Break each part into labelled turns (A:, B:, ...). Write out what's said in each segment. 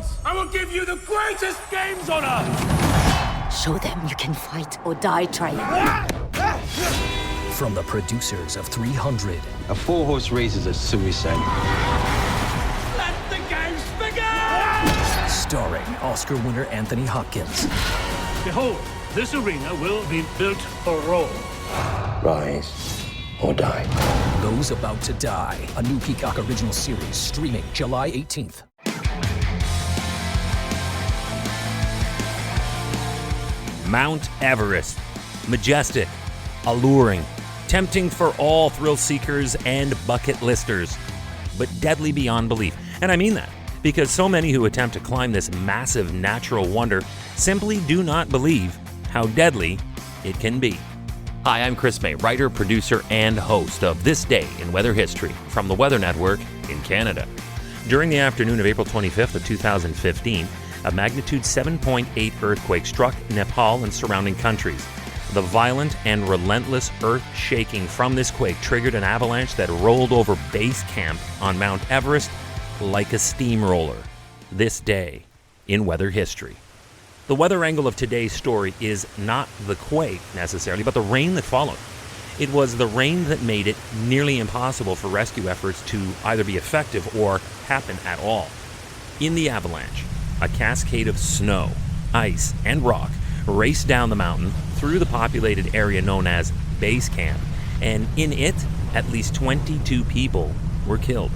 A: games. I will give you the greatest games on earth.
B: Show them you can fight or die trying.
C: From the producers of 300.
D: A 4-horse race is a suicide.
A: Let the games begin!
C: Starring Oscar winner Anthony Hopkins.
A: Behold, this arena will be built for Rome.
D: Rise or die.
C: Those About to Die. A new Peacock original series streaming July 18th.
E: Mount Everest. Majestic, alluring, tempting for all thrill seekers and bucket listers, but deadly beyond belief. And I mean that, because so many who attempt to climb this massive natural wonder simply do not believe how deadly it can be. Hi, I'm Chris May, writer, producer, and host of This Day in Weather History from the Weather Network in Canada. During the afternoon of April 25th of 2015, a magnitude 7.8 earthquake struck Nepal and surrounding countries. The violent and relentless earth-shaking from this quake triggered an avalanche that rolled over base camp on Mount Everest like a steamroller. This day in weather history. The weather angle of today's story is not the quake necessarily, but the rain that followed. It was the rain that made it nearly impossible for rescue efforts to either be effective or happen at all. In the avalanche, a cascade of snow, ice, and rock raced down the mountain through the populated area known as Base Camp, and in it, at least 22 people were killed.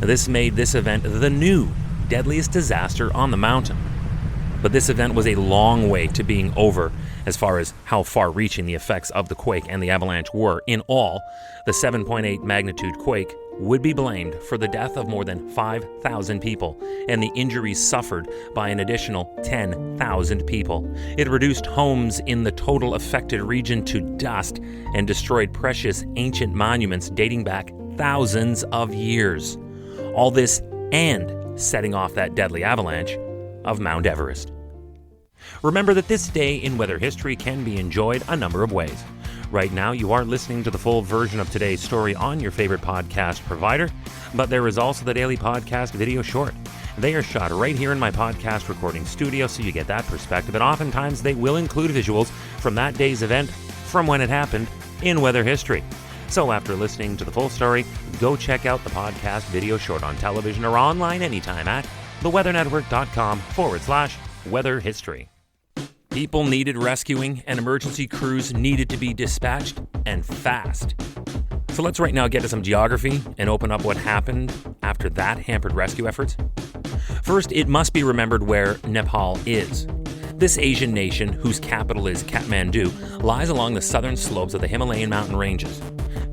E: This made this event the new deadliest disaster on the mountain. But this event was a long way to being over as far as how far-reaching the effects of the quake and the avalanche were. In all, the 7.8 magnitude quake would be blamed for the death of more than 5,000 people and the injuries suffered by an additional 10,000 people. It reduced homes in the total affected region to dust and destroyed precious ancient monuments dating back thousands of years. All this and setting off that deadly avalanche of Mount Everest. Remember that this day in weather history can be enjoyed a number of ways. Right now, you are listening to the full version of today's story on your favorite podcast provider, but there is also the daily podcast video short. They are shot right here in my podcast recording studio, so you get that perspective, and oftentimes they will include visuals from that day's event from when it happened in weather history. So after listening to the full story, go check out the podcast video short on television or online anytime at theweathernetwork.com/weather history. People needed rescuing and emergency crews needed to be dispatched, and fast. So let's right now get to some geography and open up what happened after that hampered rescue efforts. First, it must be remembered where Nepal is. This Asian nation, whose capital is Kathmandu, lies along the southern slopes of the Himalayan mountain ranges.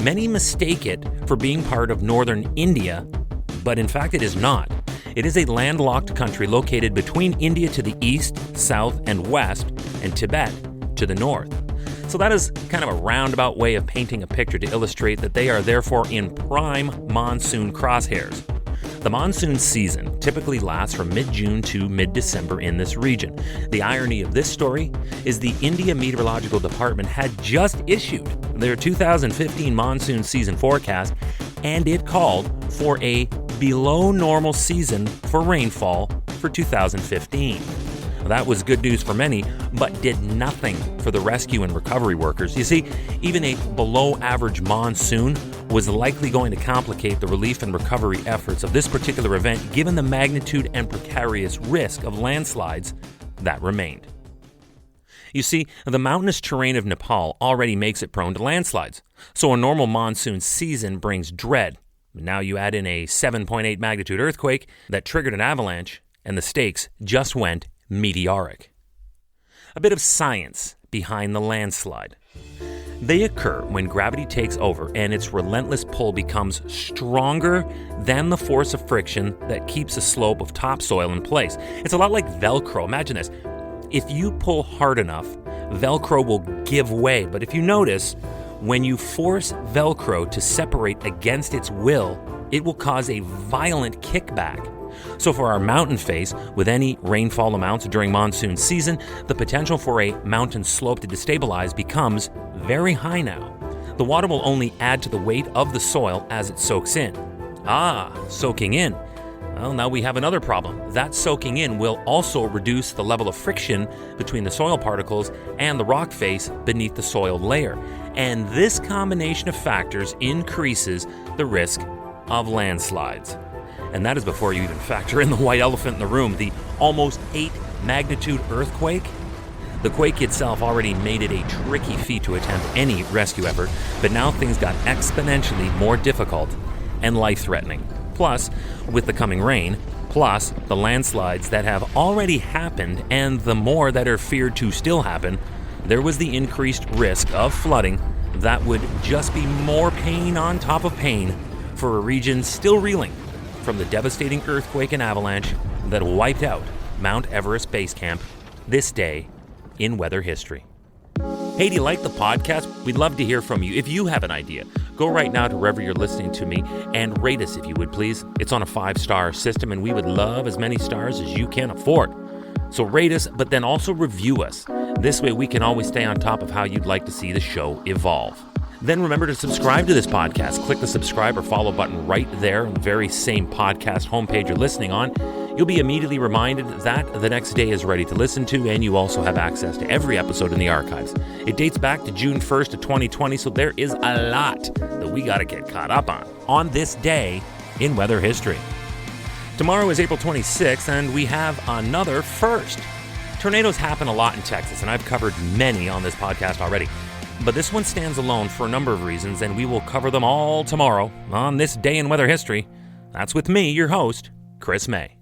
E: Many mistake it for being part of northern India, but in fact it is not. It is a landlocked country located between India to the east, south, and west, and Tibet to the north. So that is kind of a roundabout way of painting a picture to illustrate that they are therefore in prime monsoon crosshairs. The monsoon season typically lasts from mid-June to mid-December in this region. The irony of this story is the India Meteorological Department had just issued their 2015 monsoon season forecast, and it called for a below normal season for rainfall for 2015. That was good news for many, but did nothing for the rescue and recovery workers. You see, even a below average monsoon was likely going to complicate the relief and recovery efforts of this particular event, given the magnitude and precarious risk of landslides that remained. You see, the mountainous terrain of Nepal already makes it prone to landslides, so a normal monsoon season brings dread. Now you add in a 7.8 magnitude earthquake that triggered an avalanche, and the stakes just went meteoric. A bit of science behind the landslide. They occur when gravity takes over and its relentless pull becomes stronger than the force of friction that keeps a slope of topsoil in place. It's a lot like Velcro. Imagine this. If you pull hard enough, Velcro will give way. But if you notice, when you force Velcro to separate against its will, it will cause a violent kickback. So for our mountain face, with any rainfall amounts during monsoon season, the potential for a mountain slope to destabilize becomes very high now. The water will only add to the weight of the soil as it soaks in. Soaking in. Well, now we have another problem. That soaking in will also reduce the level of friction between the soil particles and the rock face beneath the soil layer. And this combination of factors increases the risk of landslides. And that is before you even factor in the white elephant in the room, the almost 8 magnitude earthquake. The quake itself already made it a tricky feat to attempt any rescue effort, but now things got exponentially more difficult and life-threatening. Plus, with the coming rain, plus the landslides that have already happened and the more that are feared to still happen, there was the increased risk of flooding that would just be more pain on top of pain for a region still reeling from the devastating earthquake and avalanche that wiped out Mount Everest Base Camp this day in weather history. Hey, do you like the podcast? We'd love to hear from you. If you have an idea, go right now to wherever you're listening to me and rate us if you would, please. It's on a 5-star system, and we would love as many stars as you can afford. So rate us, but then also review us. This way we can always stay on top of how you'd like to see the show evolve. Then remember to subscribe to this podcast. Click the subscribe or follow button right there on the very same podcast homepage you're listening on. You'll be immediately reminded that the next day is ready to listen to, and you also have access to every episode in the archives. It dates back to June 1st of 2020, so there is a lot that we got to get caught up on this day in weather history. Tomorrow is April 26th, and we have another first. Tornadoes happen a lot in Texas, and I've covered many on this podcast already. But this one stands alone for a number of reasons, and we will cover them all tomorrow on this day in weather history. That's with me, your host, Chris May.